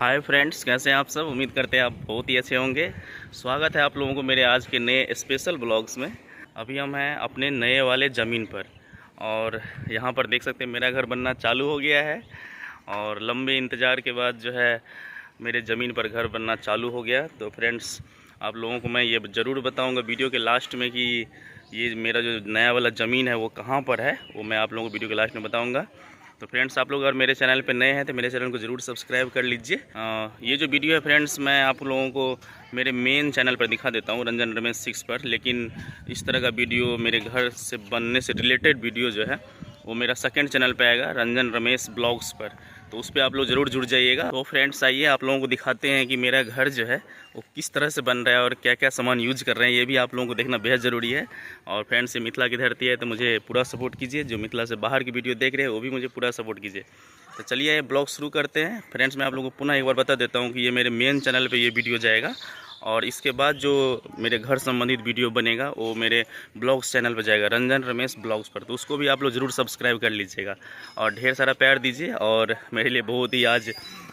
Hi friends, कैसे हैं आप सब। उम्मीद करते हैं आप बहुत ही अच्छे होंगे। स्वागत है आप लोगों को मेरे आज के नए स्पेशल ब्लॉग्स में। अभी हम हैं अपने नए वाले ज़मीन पर और यहाँ पर देख सकते हैं मेरा घर बनना चालू हो गया है। और लंबे इंतज़ार के बाद जो है मेरे ज़मीन पर घर बनना चालू हो गया। तो फ्रेंड्स, आप लोगों को मैं ये ज़रूर बताऊँगा वीडियो के लास्ट में कि ये मेरा जो नया वाला ज़मीन है वो कहाँ पर है, वो मैं आप लोगों को वीडियो के लास्ट में बताऊँगा। तो फ्रेंड्स, आप लोग अगर मेरे चैनल पे नए हैं तो मेरे चैनल को ज़रूर सब्सक्राइब कर लीजिए। ये जो वीडियो है फ्रेंड्स, मैं आप लोगों को मेरे मेन चैनल पर दिखा देता हूँ, रंजन रमेश 6 पर। लेकिन इस तरह का वीडियो मेरे घर से बनने से रिलेटेड वीडियो जो है वो मेरा सेकंड चैनल पे आएगा, रंजन रमेश ब्लॉग्स पर। तो उस पर आप लोग ज़रूर जुड़ जाइएगा। तो फ्रेंड्स, आइए आप लोगों को दिखाते हैं कि मेरा घर जो है वो किस तरह से बन रहा है और क्या क्या सामान यूज कर रहे हैं, ये भी आप लोगों को देखना बेहद ज़रूरी है। और फ्रेंड्स, ये मिथिला की धरती है तो मुझे पूरा सपोर्ट कीजिए। जो मिथिला से बाहर की वीडियो देख रहे हैं वो भी मुझे पूरा सपोर्ट कीजिए। तो चलिए ये ब्लॉग शुरू करते हैं। फ्रेंड्स, मैं आप लोगों को पुनः एक बार बता देता हूँ कि ये मेरे मेन चैनल पर ये वीडियो जाएगा और इसके बाद जो मेरे घर संबंधित वीडियो बनेगा वो मेरे ब्लॉग्स चैनल पर जाएगा, रंजन रमेश ब्लॉग्स पर। तो उसको भी आप लोग ज़रूर सब्सक्राइब कर लीजिएगा और ढेर सारा प्यार दीजिए। और मेरे लिए बहुत ही आज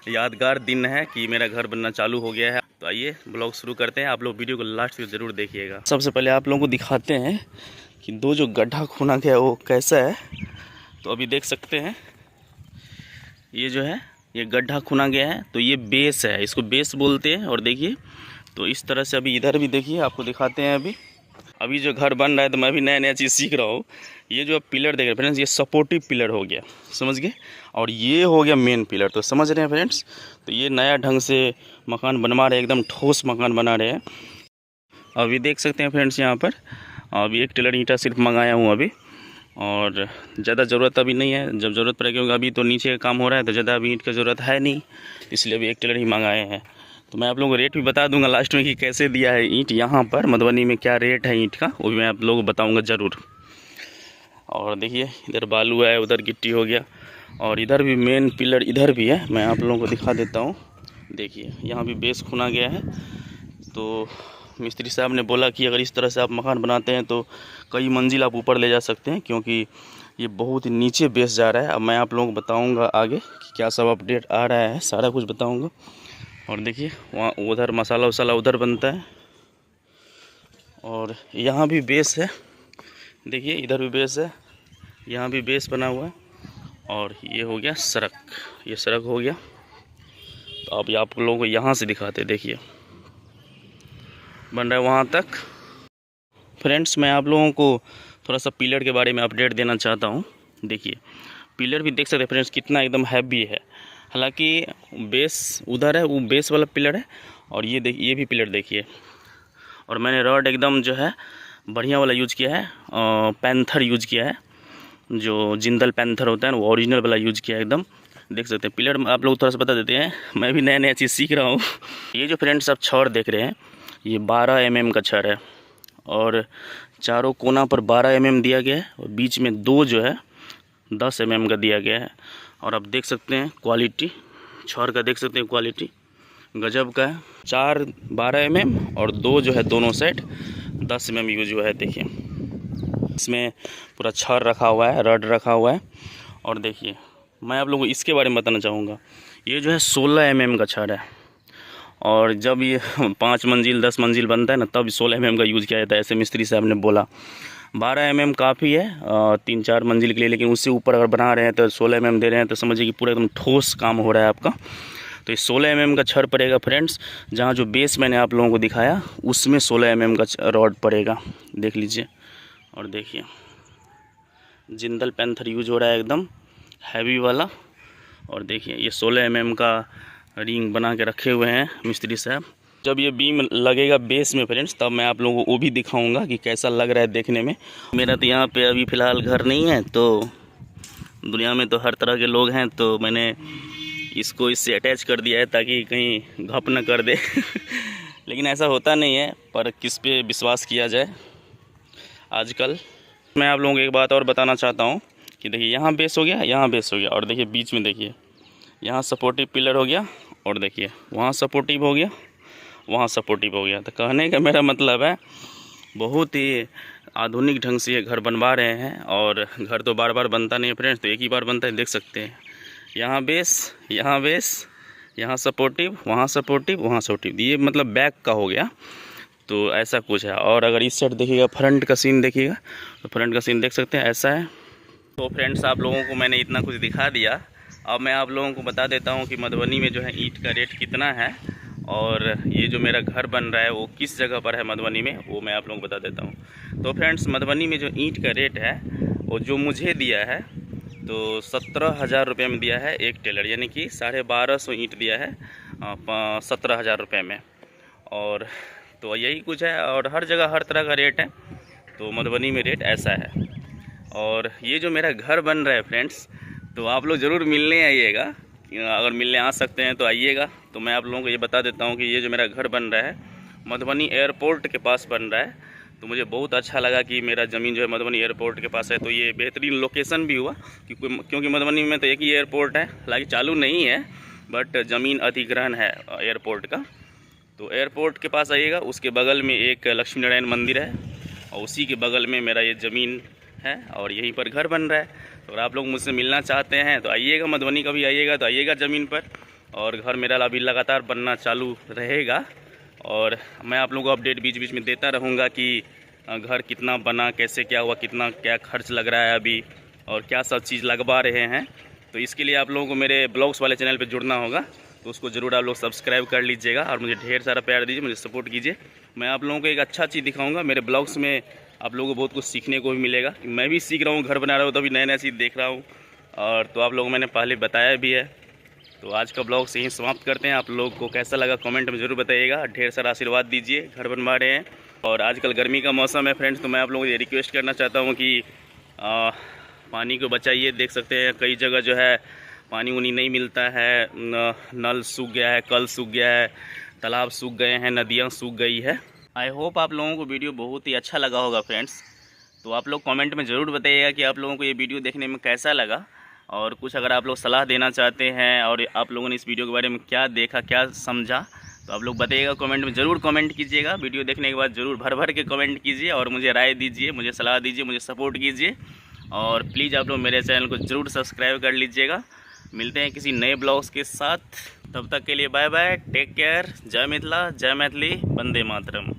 यादगार दिन है कि मेरा घर बनना चालू हो गया है। तो आइए ब्लॉग शुरू करते हैं। आप लोग वीडियो को लास्ट तक ज़रूर देखिएगा। सबसे पहले आप लोगों को दिखाते हैं कि दो जो गड्ढा खुना गया वो कैसा है। तो अभी देख सकते हैं ये जो है ये गड्ढा खुना गया है, तो ये बेस है, इसको बेस बोलते हैं। और देखिए तो इस तरह से अभी इधर भी देखिए, आपको दिखाते हैं। अभी जो घर बन रहा है तो मैं भी नया नया चीज़ सीख रहा हूँ। ये जो पिलर देख रहे हैं फ्रेंड्स, ये सपोर्टिव पिलर हो गया, समझ गए। और ये हो गया मेन पिलर, तो समझ रहे हैं फ्रेंड्स। तो ये नया ढंग से मकान बनवा रहे हैं, एकदम ठोस मकान बना रहे हैं। अभी देख सकते हैं फ्रेंड्स, यहाँ पर अभी एक टेलर ईंटा सिर्फ मंगाया हूँ अभी, और ज़्यादा ज़रूरत अभी नहीं है। जब ज़रूरत पड़ेगी, क्योंकि अभी तो नीचे का काम हो रहा है तो ज़्यादा अभी ईंट की ज़रूरत है नहीं, इसलिए अभी एक टेलर ही मंगाए हैं। तो मैं आप लोगों को रेट भी बता दूंगा लास्ट में कि कैसे दिया है ईंट, यहाँ पर मधुबनी में क्या रेट है ईंट का, वो भी मैं आप लोगों को बताऊंगा ज़रूर। और देखिए इधर बालू है, उधर गिट्टी हो गया, और इधर भी मेन पिलर इधर भी है, मैं आप लोगों को दिखा देता हूँ। देखिए यहाँ भी बेस खुना गया है। तो मिस्त्री साहब ने बोला कि अगर इस तरह से आप मकान बनाते हैं तो कई मंजिल आप ऊपर ले जा सकते हैं, क्योंकि ये बहुत ही नीचे बेस जा रहा है। अब मैं आप लोगों को बताऊँगा आगे कि क्या सब अपडेट आ रहा है, सारा कुछ बताऊँगा। और देखिए वहाँ उधर मसाला वसाला उधर बनता है, और यहाँ भी बेस है। देखिए इधर भी बेस है, यहाँ भी बेस बना हुआ है। और ये हो गया सड़क, ये सड़क हो गया। तो अब आप लोगों को यहाँ से दिखाते, देखिए बन रहा है वहाँ तक। फ्रेंड्स, मैं आप लोगों को थोड़ा सा पिलर के बारे में अपडेट देना चाहता हूँ। देखिए पिलर भी देख सकते हैं फ्रेंड्स, कितना एकदम हैवी है। हालांकि बेस उधर है, वो बेस वाला पिलर है, और ये देखिए ये भी पिलर देखिए। और मैंने रॉड एकदम जो है बढ़िया वाला यूज़ किया है, पैंथर यूज़ किया है, जो जिंदल पैंथर होता है ना, वो ओरिजिनल वाला यूज़ किया है एकदम। देख सकते हैं पिलर आप लोग थोड़ा सा बता देते हैं, मैं भी नया नया चीज़ सीख रहा हूँ। ये जो फ्रेंड्स आप छड़ देख रहे हैं, ये 12 mm का छड़ है, और चारों कोना पर 12 mm दिया गया है, और बीच में दो जो है 10 mm का दिया गया है। और आप देख सकते हैं क्वालिटी छड़ का, देख सकते हैं क्वालिटी गजब का है। 4 12 mm और दो जो है दोनों साइड 10 mm यूज हुआ है। देखिए इसमें पूरा छड़ रखा हुआ है, रड रखा हुआ है। और देखिए मैं आप लोगों को इसके बारे में बताना चाहूँगा, ये जो है 16 mm का छड़ है, और जब ये 5 मंजिल 10 मंजिल बनता है ना, तब 16 mm का यूज़ किया जाता है, ऐसे मिस्त्री साहब ने बोला। 12 mm काफ़ी है 3-4 मंजिल के लिए, लेकिन उससे ऊपर अगर बना रहे हैं तो 16 mm दे रहे हैं, तो समझिए कि पूरा एकदम ठोस काम हो रहा है आपका। तो ये 16 mm का छड़ पड़ेगा फ्रेंड्स। जहाँ जो बेस मैंने आप लोगों को दिखाया उसमें 16 mm का रॉड पड़ेगा, देख लीजिए। और देखिए जिंदल पैंथर यूज हो रहा है, एकदम हैवी वाला। और देखिए ये 16 mm का रिंग बना के रखे हुए हैं मिस्त्री साहब। जब ये बीम लगेगा बेस में फ्रेंड्स, तब मैं आप लोगों को वो भी दिखाऊंगा कि कैसा लग रहा है देखने में। मेरा तो यहाँ पे अभी फ़िलहाल घर नहीं है, तो दुनिया में तो हर तरह के लोग हैं, तो मैंने इसको इससे अटैच कर दिया है ताकि कहीं घप न कर दे। लेकिन ऐसा होता नहीं है, पर किस पे विश्वास किया जाए आजकल। मैं आप लोगों को एक बात और बताना चाहता हूँ कि देखिए यहाँ बेस हो गया, यहाँ बेस हो गया, और देखिए बीच में देखिए यहाँ सपोर्टिव पिलर हो गया, और देखिए वहाँ सपोर्टिव हो गया, वहाँ सपोर्टिव हो गया। तो कहने का मेरा मतलब है बहुत ही आधुनिक ढंग से ये घर बनवा रहे हैं। और घर तो बार बार बनता नहीं है फ्रेंड्स, तो एक ही बार बनता है। देख सकते हैं यहाँ बेस, यहाँ बेस, यहाँ सपोर्टिव, वहाँ सपोर्टिव, वहाँ सपोर्टिव, ये मतलब बैक का हो गया। तो ऐसा कुछ है। और अगर इस साइड देखिएगा, फ्रंट का सीन देखिएगा, तो फ्रंट का सीन देख सकते हैं, ऐसा है। तो फ्रेंड्स, आप लोगों को मैंने इतना कुछ दिखा दिया। अब मैं आप लोगों को बता देता हूँ कि मधुबनी में जो है ईंट का रेट कितना है, और ये जो मेरा घर बन रहा है वो किस जगह पर है मधुबनी में, वो मैं आप लोगों को बता देता हूँ। तो फ्रेंड्स, मधुबनी में जो ईंट का रेट है वो जो मुझे दिया है तो 17,000 रुपये में दिया है एक टेलर, यानी कि 1250 ईंट दिया है 17,000 रुपये में। और तो यही कुछ है, और हर जगह हर तरह का रेट है। तो मधुबनी में रेट ऐसा है। और ये जो मेरा घर बन रहा है फ्रेंड्स, तो आप लोग ज़रूर मिलने आइएगा। अगर मिलने आ सकते हैं तो आइएगा। तो मैं आप लोगों को ये बता देता हूँ कि ये जो मेरा घर बन रहा है मधुबनी एयरपोर्ट के पास बन रहा है। तो मुझे बहुत अच्छा लगा कि मेरा ज़मीन जो है मधुबनी एयरपोर्ट के पास है। तो ये बेहतरीन लोकेशन भी हुआ, क्योंकि मधुबनी में तो एक ही एयरपोर्ट है, हालांकि चालू नहीं है, बट ज़मीन अधिग्रहण है एयरपोर्ट का। तो एयरपोर्ट के पास आइएगा, उसके बगल में एक लक्ष्मी नारायण मंदिर है, और उसी के बगल में मेरा ये ज़मीन है, और यहीं पर घर बन रहा है। तो अगर आप लोग मुझसे मिलना चाहते हैं तो आइएगा, मधुबनी कभी आइएगा तो आइएगा ज़मीन पर। और घर मेरा अभी लगातार बनना चालू रहेगा, और मैं आप लोगों को अपडेट बीच बीच में देता रहूँगा कि घर कितना बना, कैसे क्या हुआ, कितना क्या खर्च लग रहा है अभी, और क्या सब चीज़ लगवा रहे हैं। तो इसके लिए आप लोगों को मेरे ब्लॉग्स वाले चैनल पर जुड़ना होगा। तो उसको ज़रूर आप लोग सब्सक्राइब कर लीजिएगा, और मुझे ढेर सारा प्यार दीजिए, मुझे सपोर्ट कीजिए। मैं आप लोगों को एक अच्छा चीज़ दिखाऊंगा मेरे ब्लॉग्स में, आप लोगों को बहुत कुछ सीखने को भी मिलेगा। मैं भी सीख रहा हूँ, घर बना रहा हूँ तो अभी नया नया चीज़ देख रहा हूँ, और तो आप लोगों को मैंने पहले बताया भी है। तो आज का ब्लॉग से ही समाप्त करते हैं। आप लोग को कैसा लगा कमेंट में ज़रूर बताइएगा। ढेर सारा आशीर्वाद दीजिए, घर बनवा रहे हैं, और आजकल गर्मी का मौसम है फ्रेंड्स। तो मैं आप लोगों को ये रिक्वेस्ट करना चाहता हूँ कि पानी को बचाइए। देख सकते हैं कई जगह जो है पानी उनी नहीं मिलता है, नल सूख गया है, कल सूख गया है, तालाब सूख गए हैं, नदियाँ सूख गई है। आई होप आप लोगों को वीडियो बहुत ही अच्छा लगा होगा फ्रेंड्स। तो आप लोग कमेंट में ज़रूर बताइएगा कि आप लोगों को ये वीडियो देखने में कैसा लगा, और कुछ अगर आप लोग सलाह देना चाहते हैं, और आप लोगों ने इस वीडियो के बारे में क्या देखा, क्या समझा, तो आप लोग बताइएगा कमेंट में। ज़रूर कमेंट कीजिएगा, वीडियो देखने के बाद ज़रूर भर भर के कमेंट कीजिए, और मुझे राय दीजिए, मुझे सलाह दीजिए, मुझे सपोर्ट कीजिए। और प्लीज़ आप लोग मेरे चैनल को ज़रूर सब्सक्राइब कर लीजिएगा। मिलते हैं किसी नए ब्लॉग्स के साथ, तब तक के लिए बाय बाय, टेक केयर, जय मिथिला, जय मैथिली, वंदे मातरम।